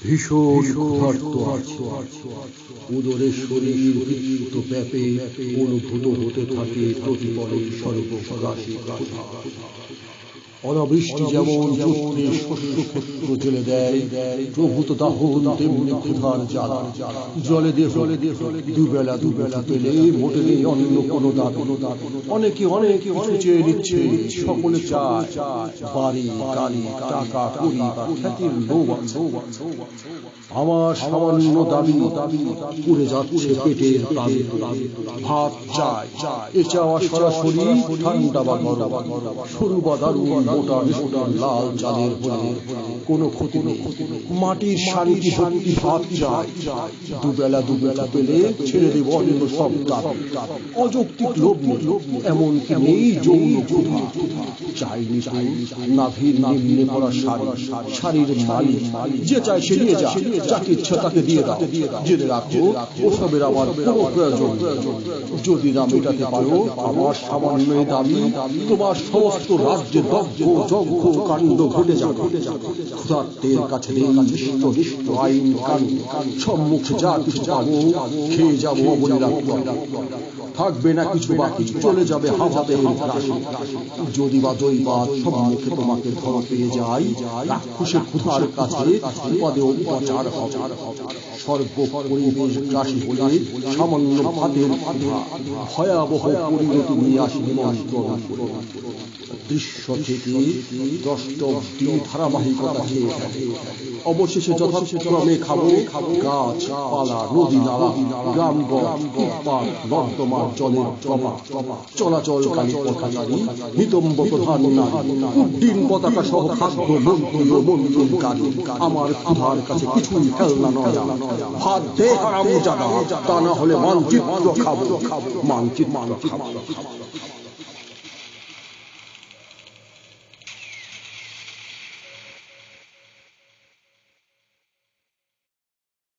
ভীষণ ক্ষুধার্ত আছে, উদরের শরীর বৃত্ত ব্যাপে অনুভূত হতে থাকে প্রতিপলে সর্বগ্রাসী ক্ষুধা। অনাবৃষ্টি যেমন পুত্রে শস্য ক্ষেত্র জেলে দেয়, প্রভূত দাহন তেমনি ক্ষুধার জ্বালা। জলে দেহ দুবেলা পেলে মোটেলে অন্য কোনো দাবি। অনেকে কিছু চেয়ে নিচ্ছে, সকলে চায় বাড়ি গাড়ি টাকা কড়ি বা খ্যাতির লোভ আছে। আমার সামান্য দাবি পুড়ে যাচ্ছে পেটের প্রান্তে। ভাত চাই, এ চাওয়া সরাসরি ঠান্ডা বা গরম, সরু বা দারুণ, মোটা লাল চালের হলে কোনো ক্ষতি নেই। মাটির শান্তি ভাত চাই, দুবেলা পেলে ছেড়ে দেব অন্য সব দাবি। অযৌক্তিক লোভ নেই, এমনকি নেই যৌন ক্ষুধা। চাই নাভির নিম্নে পড়া শাড়ির মালিক, যে চাই সে নিয়ে যা, যাকে ইচ্ছা তাকে দিয়ে দাও। জেনে রাখো, ওসবের আমার কোনো প্রয়োজন। যদি না মেটাতে পারো আমার সামান্য দাবি, তোমার সমস্ত রাজ্যে দগ্ধ যজ্ঞ কাণ্ড ঘটে যাবে। ক্ষুধার্তের কাছে নেই নিষ্ঠ আইন কানুন, সম্মুখে যা কিছু পাবো খেয়ে যাবো অবলীলাক্ত। থাকবে না কিছু বাকি, চলে যাবে হাভাতে রাশি। যদি বা দৈবাত সম্মুখে তোমাকে ধর পেয়ে যাই, রাক্ষসের ক্ষুধার কাছে পদে উপচার হবে। সর্বপরিবেশ গ্রাসী হলে সামান্য ভাতের ক্ষুধা ভয়াবহ পরিণতি নিয়ে আসি নিমন্ত্রণ করে। দৃশ্য থেকে দ্রষ্টব্দি ধারাবাহিকতা খেয়ে ফেলে। অবশেষে যথাক্রমে খাবো গাছ পালা, নদী নালা, গ্রামগঞ্জ, ফুটপাত, নর্দমার জলের প্রবাহ, চলাচলকারী পথচারী, নিতম্ব প্রধান নারী, উড্ডীন পতাকা সহ খাদ্য মন্ত্রী ও মন্ত্রণকারী। আমার ক্ষুধার কাছে কিছুই ফেলনা নয়। ভাত দে হারামজাদা, তা না হলে মানচিত্র খাবো।